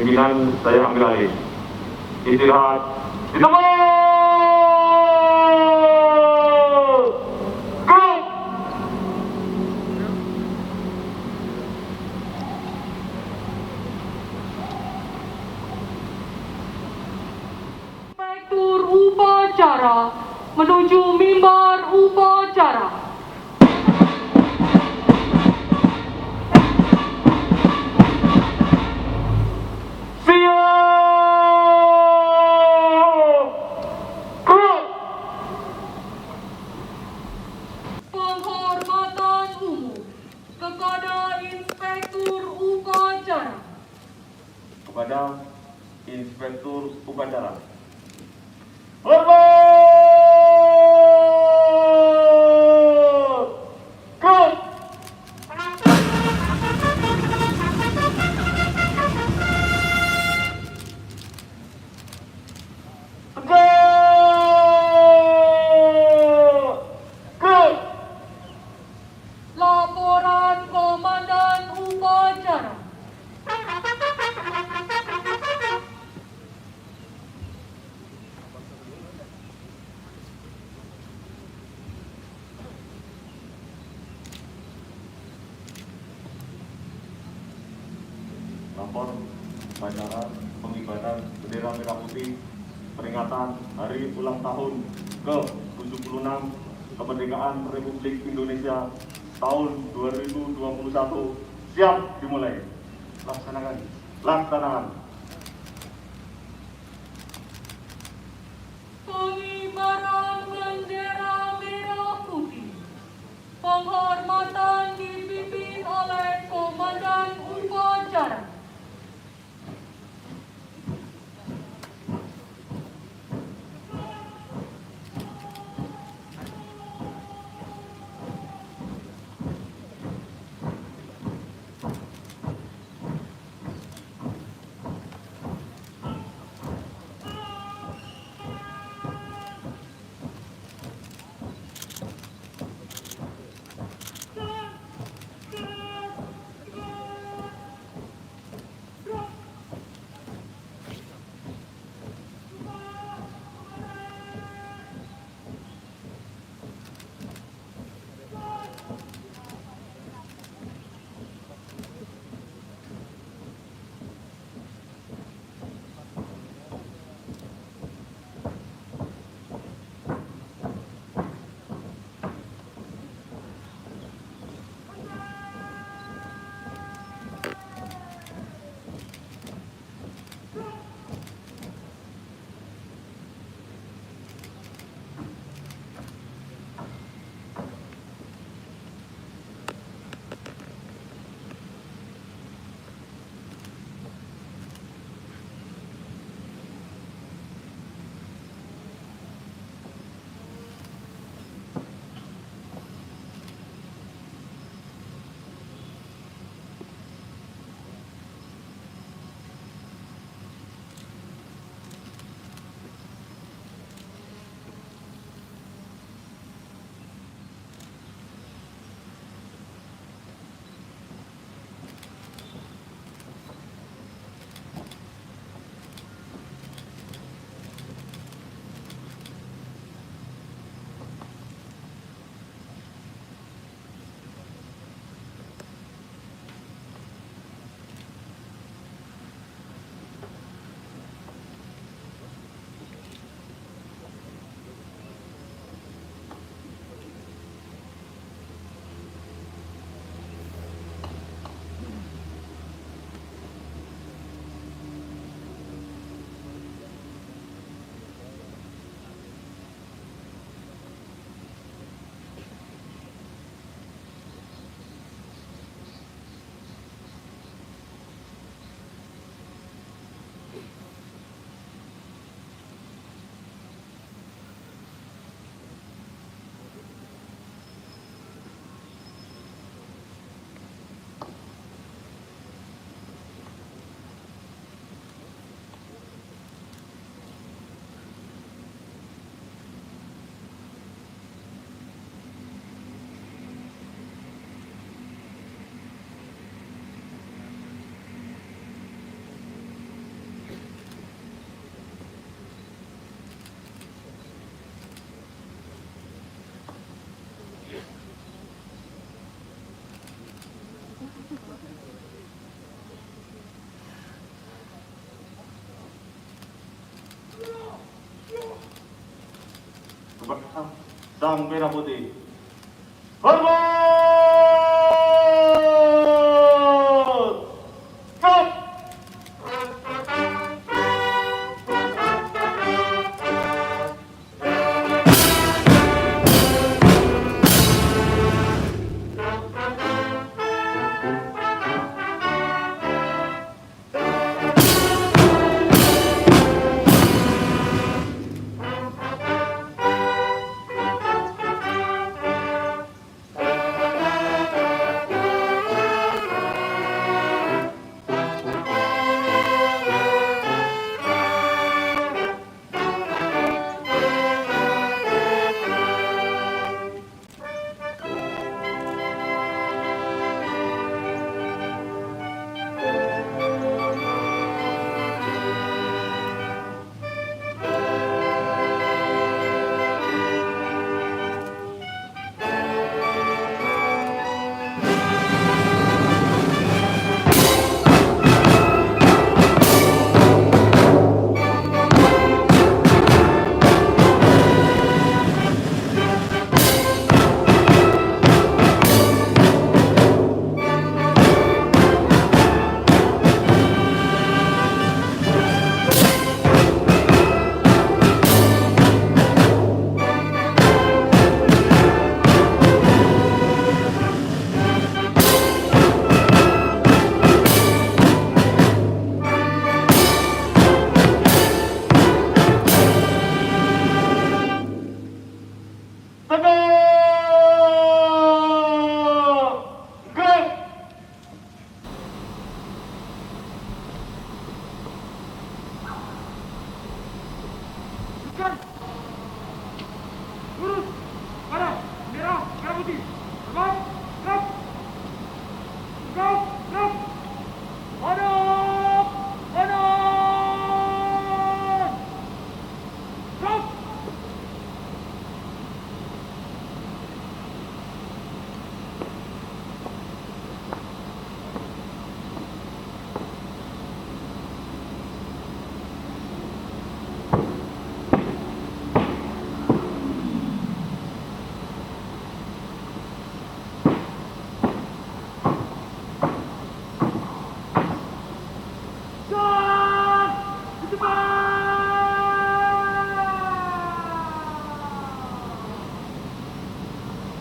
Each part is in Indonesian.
pimpinan saya ambil alih. Istirahat di tempat. Inspektur upacara menuju mimbar upacara. Penghormatan umum kepada Inspektur upacara. Kepada Inspektur upacara. Hormat! Laporan Komandan Upacara. Lapor upacara pengibaran bendera merah putih peringatan Hari Ulang Tahun ke-76 Kemerdekaan Republik Indonesia tahun 2021 siap dimulai. Laksanakan. Pengibaran bendera merah putih. Penghormatan dipimpin oleh Komandan Upacara. kepada Sang Merah Putih. Hormat! Stop! Lurus, kanan, merah, merah putih. Gerak, gerak. Gerak, gerak. Hadap, kanan.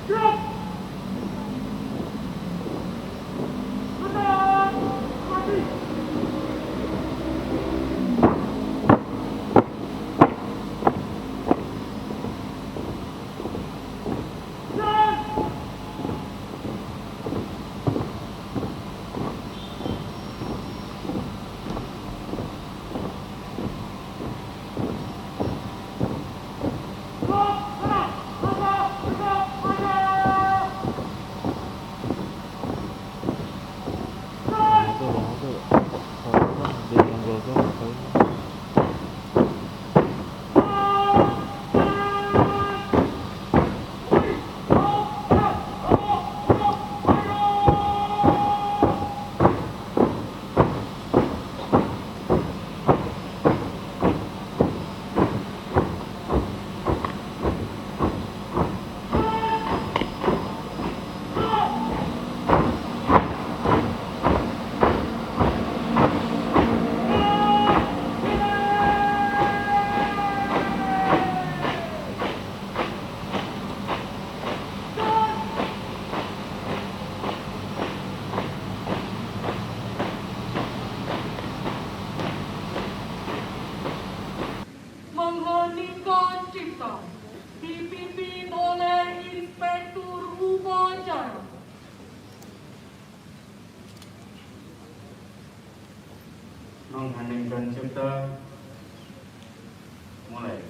Gerak. Mengheningkan cipta dipimpin oleh Inspektur Upacara. Mengheningkan cipta. Mulai.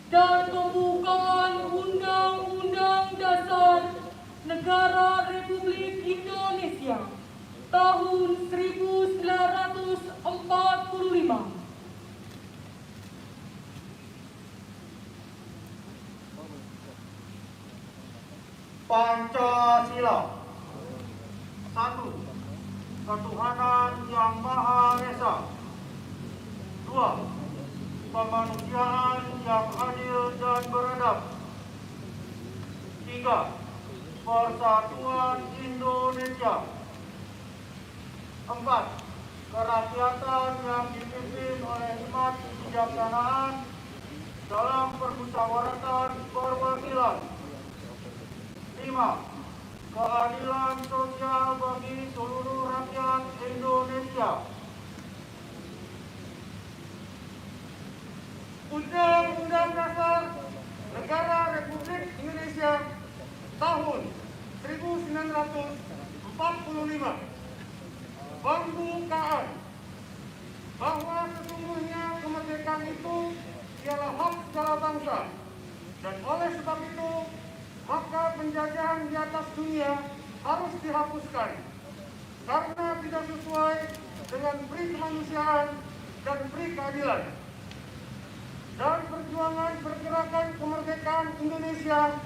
dan pembukaan Undang-Undang Dasar Negara Republik Indonesia tahun 1945. Pancasila. 1. Ketuhanan Yang Maha Esa. 2. Kemanusiaan yang adil dan beradab. 3. Persatuan Indonesia. 4. Kerakyatan yang dipimpin oleh hikmat kebijaksanaan dalam permusyawaratan perwakilan. 5. Keadilan sosial bagi seluruh rakyat Indonesia. Undang-Undang Dasar Negara Republik Indonesia tahun 1945. Pembukaan bahwa sesungguhnya kemerdekaan itu ialah hak segala bangsa, dan oleh sebab itu maka penjajahan di atas dunia harus dihapuskan karena tidak sesuai dengan peri kemanusiaan dan peri keadilan. Dan perjuangan pergerakan kemerdekaan Indonesia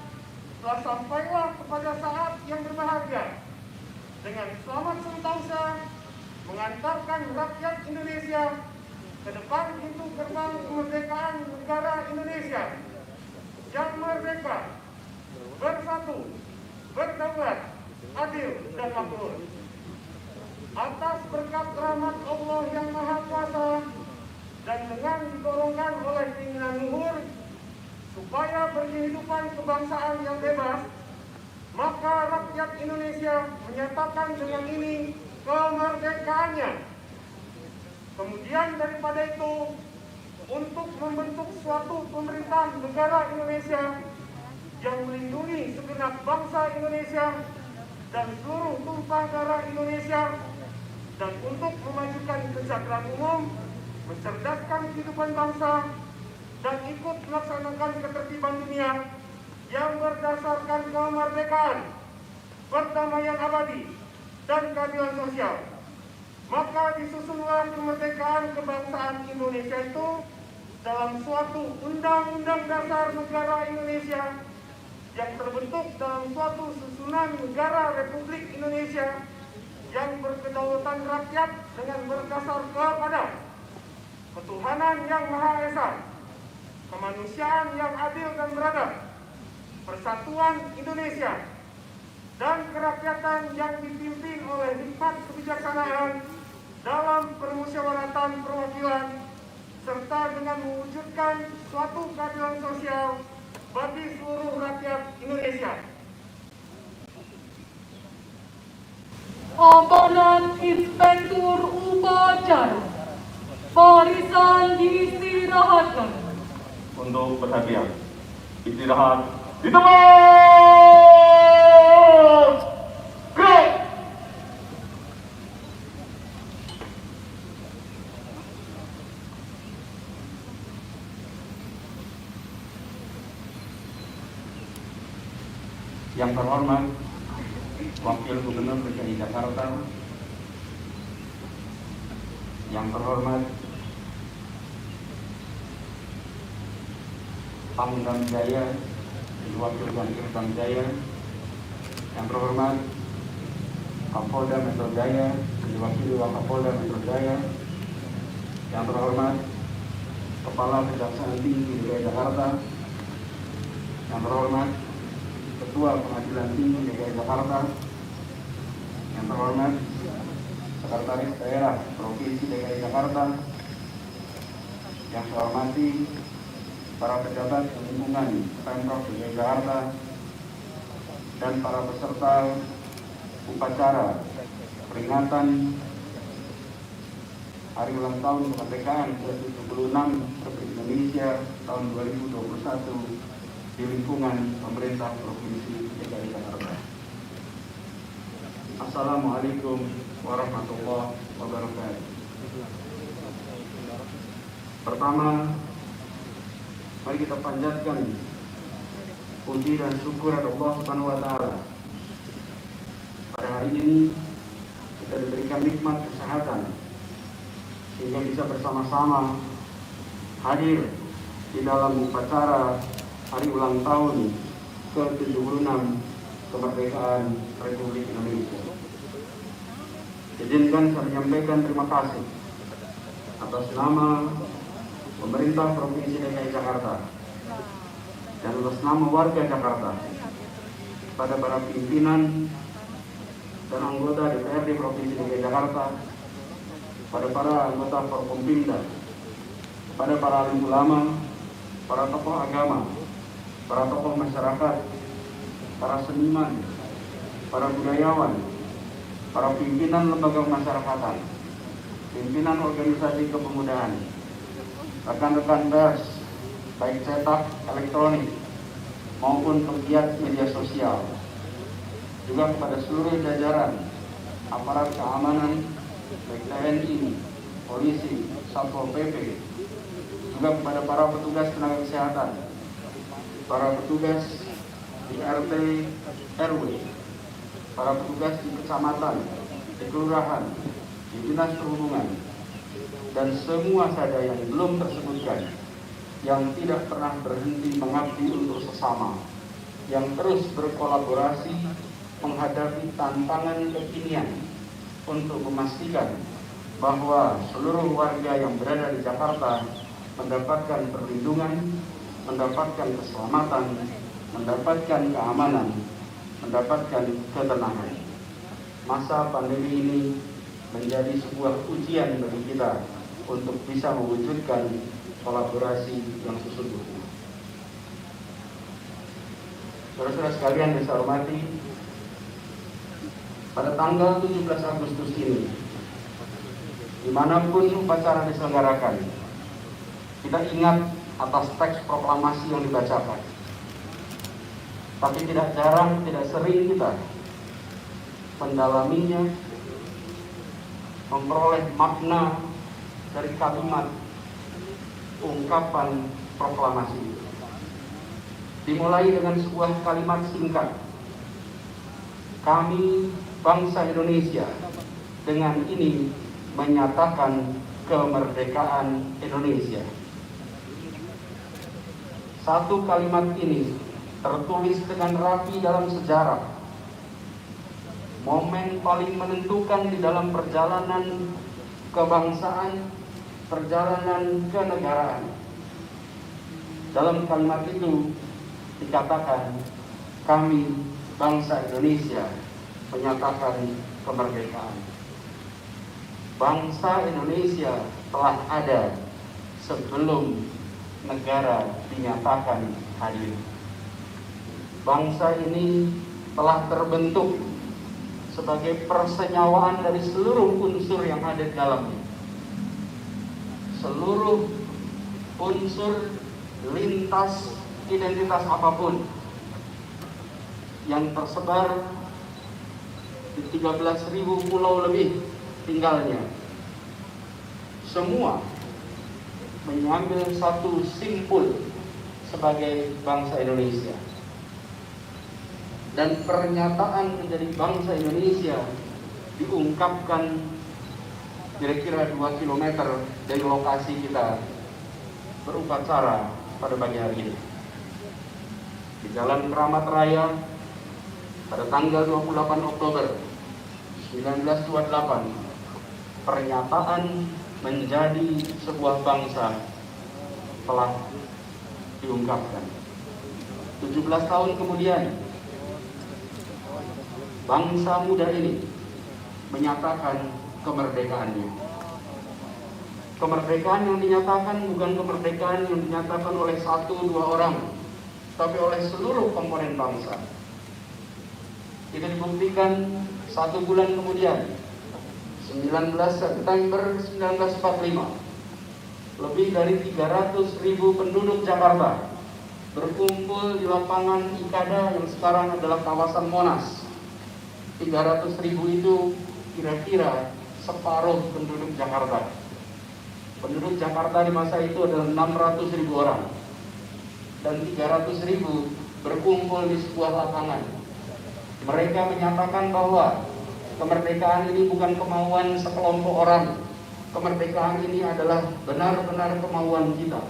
telah sampailah kepada saat yang berbahagia dengan selamat sentosa mengantarkan rakyat Indonesia ke depan pintu gerbang kemerdekaan negara Indonesia yang merdeka, bersatu, berdaulat, adil, dan makmur. Atas berkat rahmat Allah yang Maha Kuasa dan dengan didorongkan oleh keinginan luhur supaya berkehidupan kebangsaan yang bebas, maka rakyat Indonesia menyatakan dengan ini kemerdekaannya. Kemudian daripada itu, untuk membentuk suatu pemerintahan negara Indonesia yang melindungi segenap bangsa Indonesia dan seluruh tumpah darah Indonesia, dan untuk memajukan kesejahteraan umum, mencerdaskan kehidupan bangsa, dan ikut melaksanakan ketertiban dunia yang berdasarkan kemerdekaan, perdamaian abadi, dan keadilan sosial. Maka disusunlah kemerdekaan kebangsaan Indonesia itu dalam suatu Undang-Undang Dasar Negara Indonesia yang terbentuk dalam suatu susunan negara Republik Indonesia yang berkedaulatan rakyat dengan berdasar kepada ketuhanan yang Maha Esa, kemanusiaan yang adil dan beradab, persatuan Indonesia, dan kerakyatan yang dipimpin oleh hikmat kebijaksanaan dalam permusyawaratan perwakilan, serta dengan mewujudkan suatu keadilan sosial bagi seluruh rakyat Indonesia. Amanat Inspektur Upacara. Barisan diistirahatkan. Untuk perhatian, istirahat di tempat. Gerak. Yang terhormat Wakil Gubernur DKI Jakarta, yang terhormat Pangdam Jaya, Wakil Pangdam Jaya, yang terhormat Kapolda Metro Jaya, diwakili Wakapolda Metro Jaya, yang terhormat Kepala Kejaksaan Tinggi DKI Jakarta, yang terhormat Ketua Pengadilan Tinggi DKI Jakarta, yang terhormat Sekretaris Daerah Provinsi DKI Jakarta, yang saya hormati para pejabat lingkungan Pemprov DKI Jakarta, dan para peserta upacara peringatan Hari Ulang Tahun Kemerdekaan ke-76 Republik Indonesia tahun 2021 di lingkungan pemerintah Provinsi DKI Jakarta. Assalamualaikum warahmatullahi wabarakatuh. Pertama, Mari kita panjatkan puji dan syukur kepada Allah Subhanahu wa taala. Pada hari ini kita diberikan nikmat kesehatan sehingga bisa bersama-sama hadir di dalam upacara hari ulang tahun ke-76 kemerdekaan Republik Indonesia. Izinkan saya menyampaikan terima kasih atas nama pemerintah Provinsi DKI Jakarta dan atas nama warga Jakarta pada para pimpinan dan anggota DPRD Provinsi DKI Jakarta, pada para anggota Forkompimda, pada para alim ulama, para tokoh agama, para tokoh masyarakat, para seniman, para budayawan, para pimpinan lembaga masyarakatan, pimpinan organisasi kepemudaan, rekan-rekan pers, baik cetak, elektronik, maupun pegiat media sosial, juga kepada seluruh jajaran aparat keamanan, baik TNI, polisi, Satpol PP, juga kepada para petugas tenaga kesehatan, para petugas di RT, RW, para petugas di kecamatan, di kelurahan, di dinas perhubungan, dan semua saja yang belum tersebutkan, yang tidak pernah berhenti mengabdi untuk sesama, yang terus berkolaborasi menghadapi tantangan kekinian untuk memastikan bahwa seluruh warga yang berada di Jakarta mendapatkan perlindungan, mendapatkan keselamatan, mendapatkan keamanan, mendapatkan ketenangan. Masa pandemi ini menjadi sebuah ujian bagi kita untuk bisa mewujudkan kolaborasi yang sesungguhnya. Saudara-saudara sekalian yang saya hormati, pada tanggal 17 Agustus ini, dimanapun upacara diselenggarakan, kita ingat atas teks proklamasi yang dibacakan. Tapi tidak jarang, tidak sering kita mendalaminya, memperoleh makna dari kalimat ungkapan proklamasi itu. Dimulai dengan sebuah kalimat singkat. Kami bangsa Indonesia dengan ini menyatakan kemerdekaan Indonesia. Satu kalimat ini tertulis dengan rapi dalam sejarah. Momen paling menentukan di dalam perjalanan kebangsaan, perjalanan kenegaraan. Dalam kalimat itu dikatakan, kami bangsa Indonesia menyatakan kemerdekaan. Bangsa Indonesia telah ada sebelum negara dinyatakan hadir. Bangsa ini telah terbentuk sebagai persenyawaan dari seluruh unsur yang ada di dalamnya. Seluruh unsur lintas identitas apapun yang tersebar di 13.000 pulau lebih tinggalnya, semua mengambil satu simpul sebagai bangsa Indonesia. Dan pernyataan menjadi bangsa Indonesia diungkapkan kira-kira 2 km dari lokasi kita berupacara pada pagi hari ini di Jalan Keramat Raya pada tanggal 28 Oktober 1928. Pernyataan menjadi sebuah bangsa telah diungkapkan. 17 tahun kemudian, bangsa muda ini menyatakan kemerdekaannya. Kemerdekaan yang dinyatakan bukan kemerdekaan yang dinyatakan oleh 1-2 orang, tapi oleh seluruh komponen bangsa. Itu dibuktikan 1 bulan kemudian, 19 September 1945, lebih dari 300.000 penduduk Jakarta berkumpul di lapangan Ikada yang sekarang adalah kawasan Monas. 300.000 itu kira-kira separuh penduduk Jakarta. Penduduk Jakarta di masa itu adalah 600.000 orang. dan 300.000 berkumpul di sebuah lapangan. Mereka menyatakan bahwa kemerdekaan ini bukan kemauan sekelompok orang. Kemerdekaan ini adalah benar-benar kemauan kita.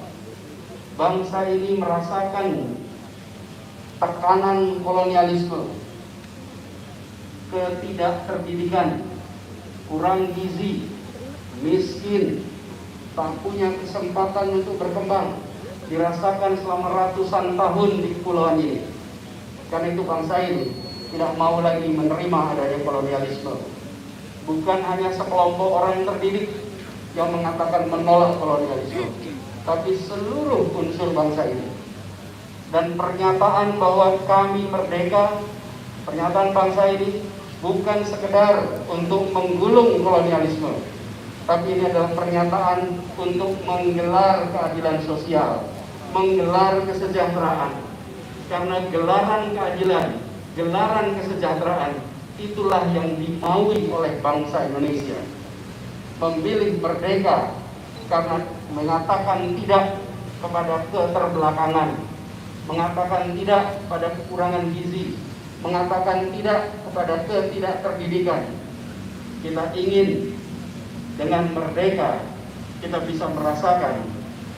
Bangsa ini merasakan tekanan kolonialisme, ketidakterdidikan, kurang gizi, miskin, tak punya kesempatan untuk berkembang, dirasakan selama ratusan tahun di kepulauan ini. Karena itu bangsa ini tidak mau lagi menerima adanya kolonialisme. Bukan hanya sekelompok orang yang terdidik yang mengatakan menolak kolonialisme, tapi seluruh unsur bangsa ini. Dan pernyataan bahwa kami merdeka, pernyataan bangsa ini bukan sekedar untuk menggulung kolonialisme, tapi ini adalah pernyataan untuk menggelar keadilan sosial, menggelar kesejahteraan. Karena gelaran keadilan, gelaran kesejahteraan, itulah yang dimaui oleh bangsa Indonesia. Memilih merdeka karena mengatakan tidak kepada keterbelakangan, mengatakan tidak pada kekurangan gizi, mengatakan tidak kepada ketidakterdidikan. Kita ingin dengan merdeka kita bisa merasakan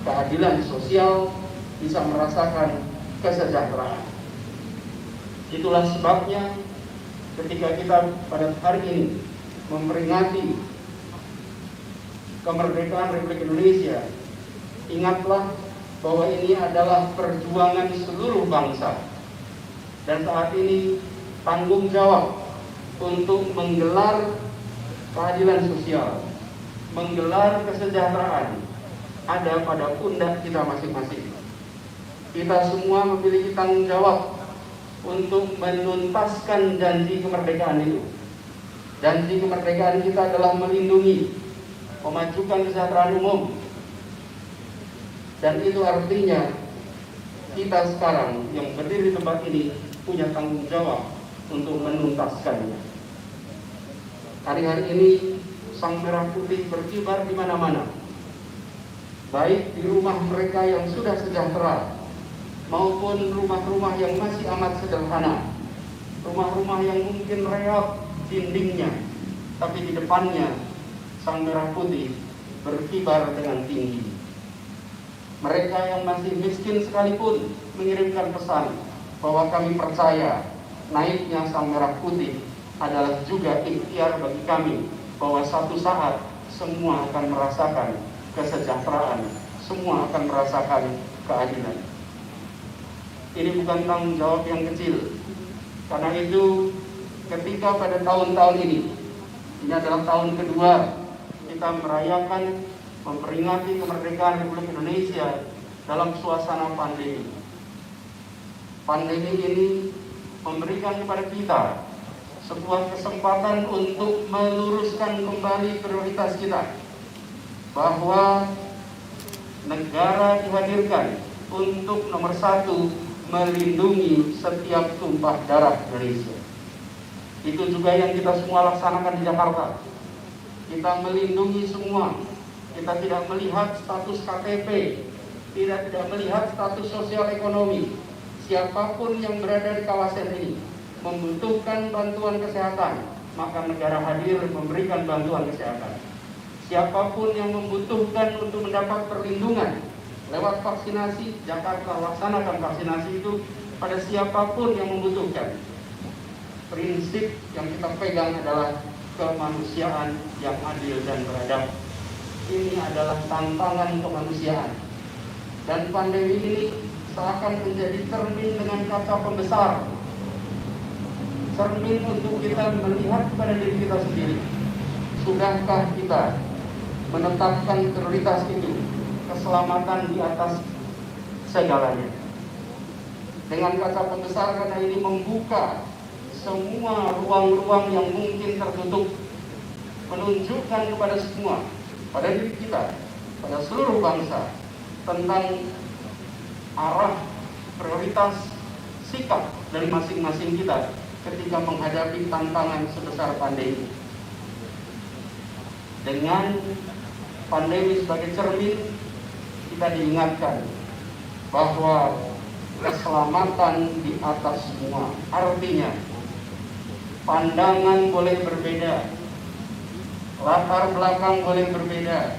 keadilan sosial, bisa merasakan kesejahteraan. Itulah sebabnya ketika kita pada hari ini memperingati kemerdekaan Republik Indonesia, ingatlah bahwa ini adalah perjuangan seluruh bangsa. Dan saat ini tanggung jawab untuk menggelar keadilan sosial, menggelar kesejahteraan ada pada pundak kita masing-masing. Kita semua memiliki tanggung jawab untuk menuntaskan janji kemerdekaan itu. Janji kemerdekaan kita adalah melindungi, memajukan kesejahteraan umum. Dan itu artinya kita sekarang yang berdiri di tempat ini punya tanggung jawab untuk menuntaskannya. Hari-hari ini Sang Merah Putih berkibar di mana-mana, baik di rumah mereka yang sudah sejahtera maupun rumah-rumah yang masih amat sederhana, rumah-rumah yang mungkin reot dindingnya, tapi di depannya Sang Merah Putih berkibar dengan tinggi. Mereka yang masih miskin sekalipun mengirimkan pesan bahwa kami percaya naiknya Sang Merah Putih adalah juga ikhtiar bagi kami bahwa satu saat semua akan merasakan kesejahteraan, semua akan merasakan keadilan. Ini bukan tanggung jawab yang kecil. Karena itu ketika pada tahun-tahun ini adalah tahun kedua kita merayakan, memperingati kemerdekaan Republik Indonesia dalam suasana pandemi. Pandemi ini memberikan kepada kita sebuah kesempatan untuk meluruskan kembali prioritas kita, bahwa negara dihadirkan untuk nomor satu melindungi setiap tumpah darah Indonesia. Itu juga yang kita semua laksanakan di Jakarta. Kita melindungi semua. Kita tidak melihat status KTP, tidak melihat status sosial ekonomi. Siapapun yang berada di kawasan ini membutuhkan bantuan kesehatan, maka negara hadir memberikan bantuan kesehatan. Siapapun yang membutuhkan untuk mendapat perlindungan lewat vaksinasi, Jakarta laksanakan vaksinasi itu pada siapapun yang membutuhkan. Prinsip yang kita pegang adalah kemanusiaan yang adil dan beradab. Ini adalah tantangan kemanusiaan. Dan pandemi ini seakan menjadi cermin dengan kaca pembesar. Cermin untuk kita melihat pada diri kita sendiri. Sudahkah kita menetapkan prioritas itu, keselamatan di atas segalanya? Dengan kaca pembesar, karena ini membuka semua ruang-ruang yang mungkin tertutup, menunjukkan kepada semua, pada diri kita, pada seluruh bangsa, tentang arah, prioritas, sikap dari masing-masing kita ketika menghadapi tantangan sebesar pandemi. Dengan pandemi sebagai cermin, kita diingatkan bahwa keselamatan di atas semua. Artinya, pandangan boleh berbeda, latar belakang boleh berbeda,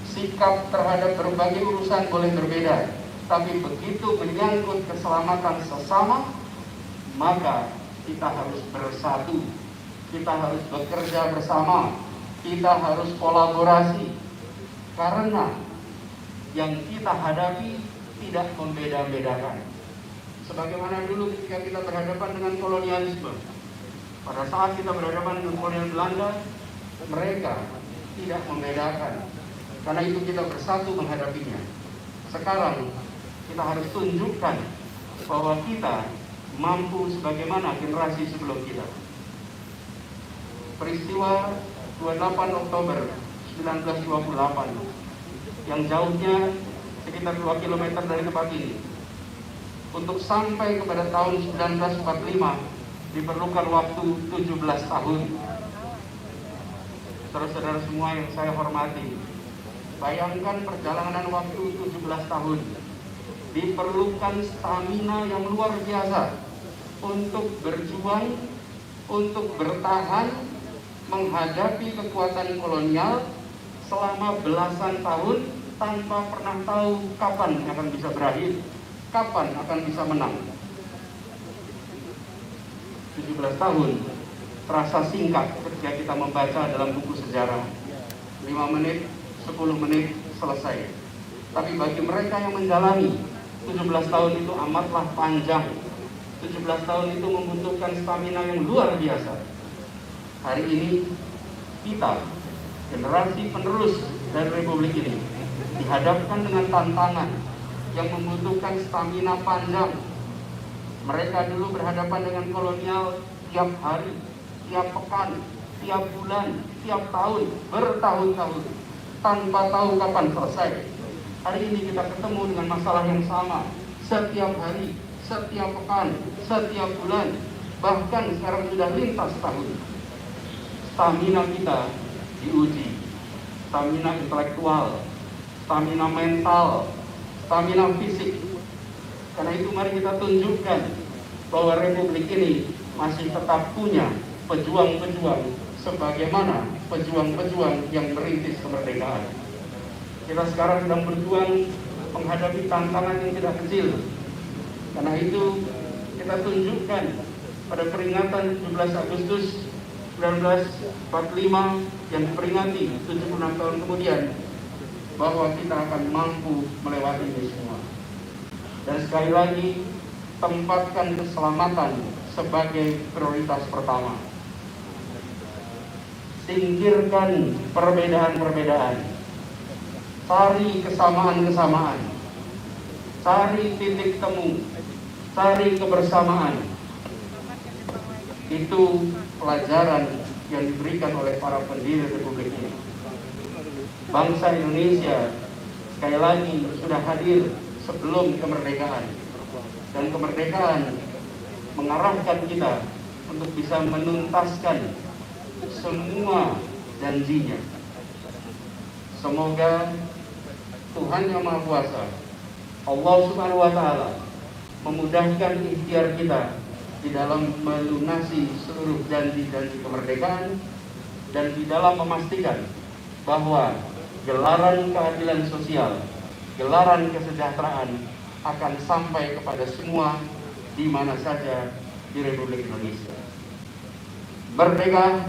sikap terhadap berbagai urusan boleh berbeda, tapi begitu menyangkut keselamatan sesama, maka kita harus bersatu, kita harus bekerja bersama, kita harus kolaborasi, karena yang kita hadapi tidak membeda-bedakan. Sebagaimana dulu ketika kita berhadapan dengan kolonialisme, pada saat kita berhadapan dengan kolonial Belanda, mereka tidak membedakan. Karena itu kita bersatu menghadapinya. Sekarang kita harus tunjukkan bahwa kita mampu sebagaimana generasi sebelum kita. Peristiwa 28 Oktober 1928 yang jauhnya sekitar 2 km dari tempat ini, untuk sampai kepada tahun 1945 diperlukan waktu 17 tahun. Saudara-saudara semua yang saya hormati, bayangkan perjalanan waktu 17 tahun. Diperlukan stamina yang luar biasa untuk berjuang, untuk bertahan menghadapi kekuatan kolonial selama belasan tahun tanpa pernah tahu kapan akan bisa berakhir, kapan akan bisa menang. 17 tahun terasa singkat ketika kita membaca dalam buku sejarah. 5 menit, 10 menit selesai. Tapi bagi mereka yang menjalani 17 tahun itu amatlah panjang. 17 tahun itu membutuhkan stamina yang luar biasa. Hari ini kita, generasi penerus dari Republik ini, dihadapkan dengan tantangan yang membutuhkan stamina panjang. Mereka dulu berhadapan dengan kolonial tiap hari, tiap pekan, tiap bulan, tiap tahun, bertahun-tahun, tanpa tahu kapan selesai. Hari ini kita ketemu dengan masalah yang sama, setiap hari, setiap pekan, setiap bulan, bahkan sekarang sudah lintas tahun. Stamina kita diuji, stamina intelektual, stamina mental, stamina fisik. Karena itu mari kita tunjukkan bahwa Republik ini masih tetap punya pejuang-pejuang sebagaimana pejuang-pejuang yang merintis kemerdekaan. Kita sekarang sedang berjuang menghadapi tantangan yang tidak kecil. Karena itu kita tunjukkan pada peringatan 17 Agustus 1945 yang diperingati 76 tahun kemudian bahwa kita akan mampu melewati ini semua. Dan sekali lagi, tempatkan keselamatan sebagai prioritas pertama. Singkirkan perbedaan-perbedaan. Cari kesamaan-kesamaan. Cari titik temu. Cari kebersamaan. Itu pelajaran yang diberikan oleh para pendiri Republik ini. Bangsa Indonesia sekali lagi sudah hadir sebelum kemerdekaan, dan kemerdekaan mengarahkan kita untuk bisa menuntaskan semua janjinya. Semoga Tuhan Yang Maha Kuasa, Allah Subhanahu wa Ta'ala, memudahkan ikhtiar kita di dalam melunasi seluruh janji-janji kemerdekaan dan di dalam memastikan bahwa gelaran keadilan sosial, gelaran kesejahteraan akan sampai kepada semua di mana saja di Republik Indonesia. Merdeka,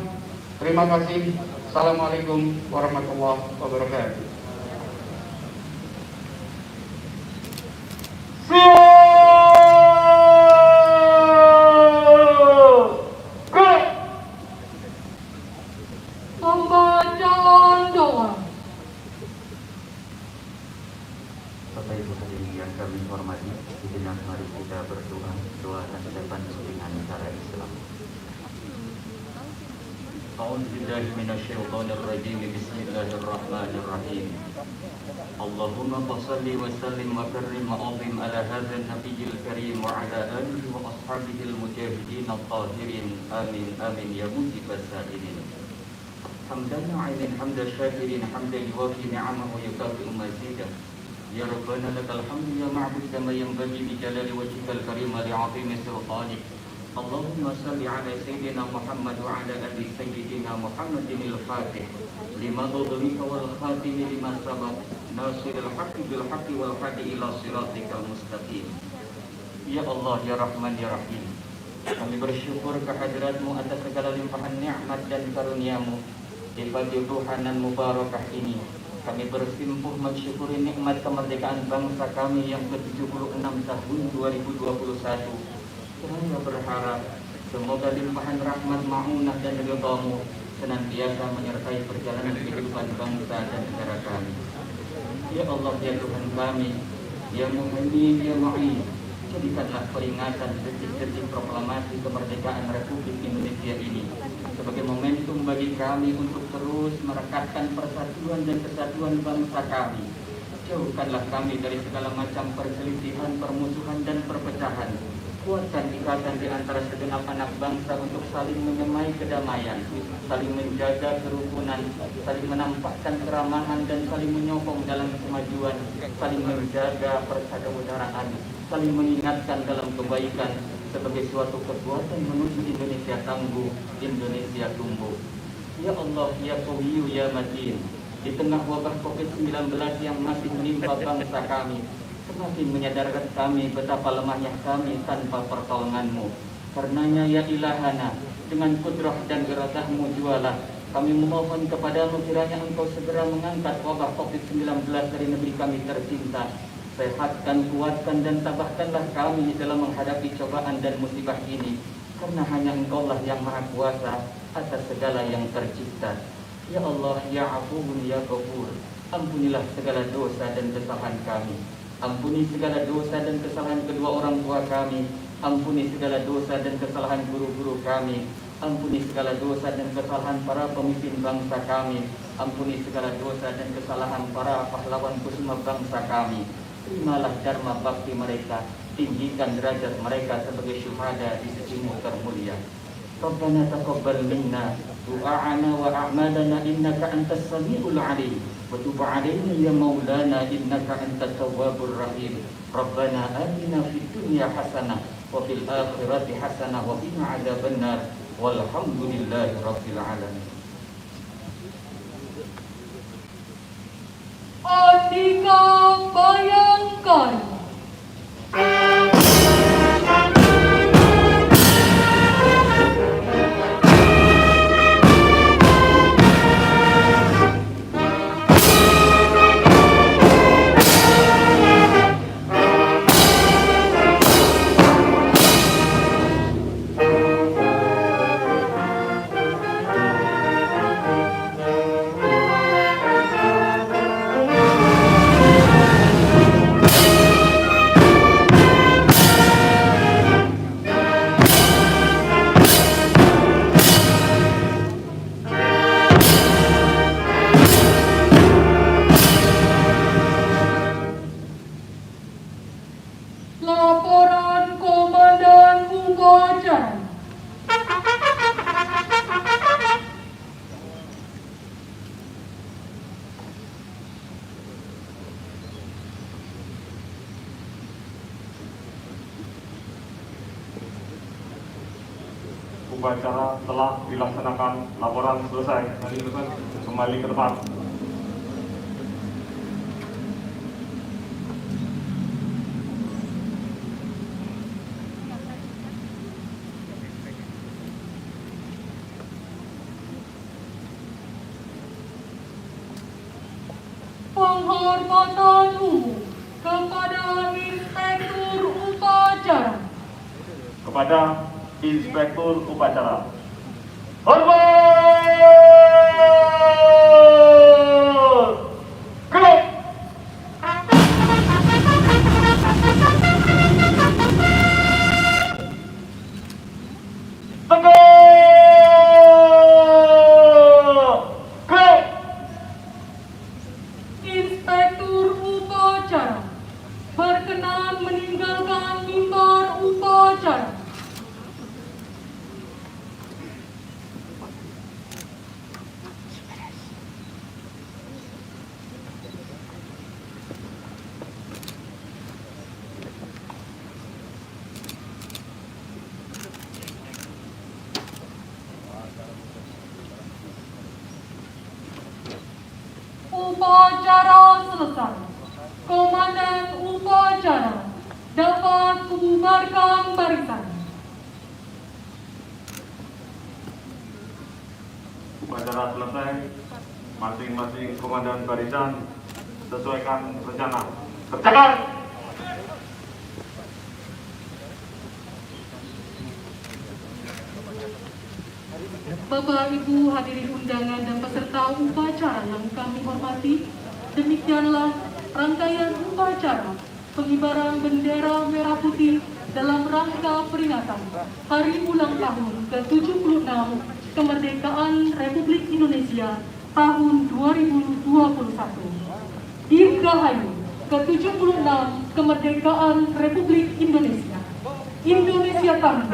terima kasih. Assalamualaikum warahmatullahi wabarakatuh. Pembacaan doa. Bapak Ibu hadirin yang kami hormati, sejenak mari kita berdoa, doakan depan dengan cara Islam. A'udzu billahi minasyaitonir rajim. Bismillahirrahmanirrahim. Allahumma shalli wa sallim wa karrim wa azim ala hadzal nabiyil karim wa ala alihi wa ashabihil mujahidin at-tahirin. Amin amin ya mujibas sa'ilin. Hamdan na'imin hamdan syakirin hamdan yuwafi ni'amahu yukafi'u mazidah. Ya Rabbana lakal hamdu ya ma'bud kama yanbaghi bi jalali wajhikal karim wa li'azimi sultanik. Allahumma salli ala sayyidina Muhammad wa ala ali sayyidina Muhammadin al-Fatih lima dhulmika wal khatimi lima sabaq nasiril haqqi bil haqqi wal hadi ila siratikal mustaqim. Ya Allah ya Rahman ya Rahim, kami bersyukur kehadiratmu atas segala limpahan nikmat dan karunia-Mu di pagi duhanan mubarakah ini. Kami bersimpuh mensyukuri nikmat kemerdekaan bangsa kami yang ke-76 tahun 2021. Saya berharap semoga limpahan rahmat ma'unah dan ridha-Mu senantiasa menyertai perjalanan kehidupan bangsa dan negara kami. Ya Allah ya Tuhan kami, ya Muhaimin ya Mu'in, jadikanlah peringatan detik-detik proklamasi kemerdekaan Republik Indonesia ini sebagai momentum bagi kami untuk terus merekatkan persatuan dan kesatuan bangsa kami. Jauhkanlah kami dari segala macam perselisihan, permusuhan dan perpecahan. Kuatkan ikatan di antara segenap anak bangsa untuk saling menyemai kedamaian, saling menjaga kerukunan, saling menampakkan keramahan dan saling menyokong dalam kemajuan, saling menjaga persaudaraan, saling mengingatkan dalam kebaikan sebagai suatu kekuatan menuju Indonesia tangguh, Indonesia tumbuh. Ya Allah, ya Qawiyyu, ya Matin, di tengah wabah COVID-19 yang masih menimpa bangsa kami, semakin menyadarkan kami betapa lemahnya kami tanpa pertolongan-Mu. Karenanya ya Ilahana, dengan kudrah dan iradah-Mu jualah kami memohon kepadamu kiranya Engkau segera mengangkat wabah COVID-19 dari negeri kami tercinta. Sehatkan, kuatkan dan tabahkanlah kami dalam menghadapi cobaan dan musibah ini, karena hanya Engkaulah yang maha kuasa atas segala yang tercipta. Ya Allah, ya Afuwun, ya Ghafur, ampunilah segala dosa dan kesalahan kami. Ampuni segala dosa dan kesalahan kedua orang tua kami. Ampuni segala dosa dan kesalahan guru-guru kami. Ampuni segala dosa dan kesalahan para pemimpin bangsa kami. Ampuni segala dosa dan kesalahan para pahlawan kusuma bangsa kami. Terimalah dharma bakti mereka, tinggikan derajat mereka sebagai syuhada di sisimu termulia. Rabbana taqabbal minna du'a'ana wa a'malana innaka antas sami'ul 'alim wa tub 'alaina ya maulana innaka antat tawwabur rahim. Rabbana atina fid dunya hasanah wa fil akhirati hasanah wa qina 'adzabannar. Walhamdulillahi rabbil alamin. Andika bayangkan. Laporan Komandan Upacara. Upacara telah dilaksanakan, laporan selesai. Kembali ke tempat. Penghormatan umum kepada Inspektur Upacara. Kepada Inspektur Upacara. Hormat! Gerak! Tegak! Gerak! Inspektur Upacara berkenan meninggalkan mimbar upacara. Bubarkan barisan. Upacara selesai, masing-masing komandan barisan sesuaikan rencana. Kerjakan! Bapak, Ibu, hadirin undangan dan peserta upacara yang kami hormati, demikianlah rangkaian upacara pengibaran bendera merah putih dalam rangka peringatan Hari Ulang Tahun ke-76 Kemerdekaan Republik Indonesia tahun 2021. Dirgahayu ke-76 Kemerdekaan Republik Indonesia. Indonesia Tanah.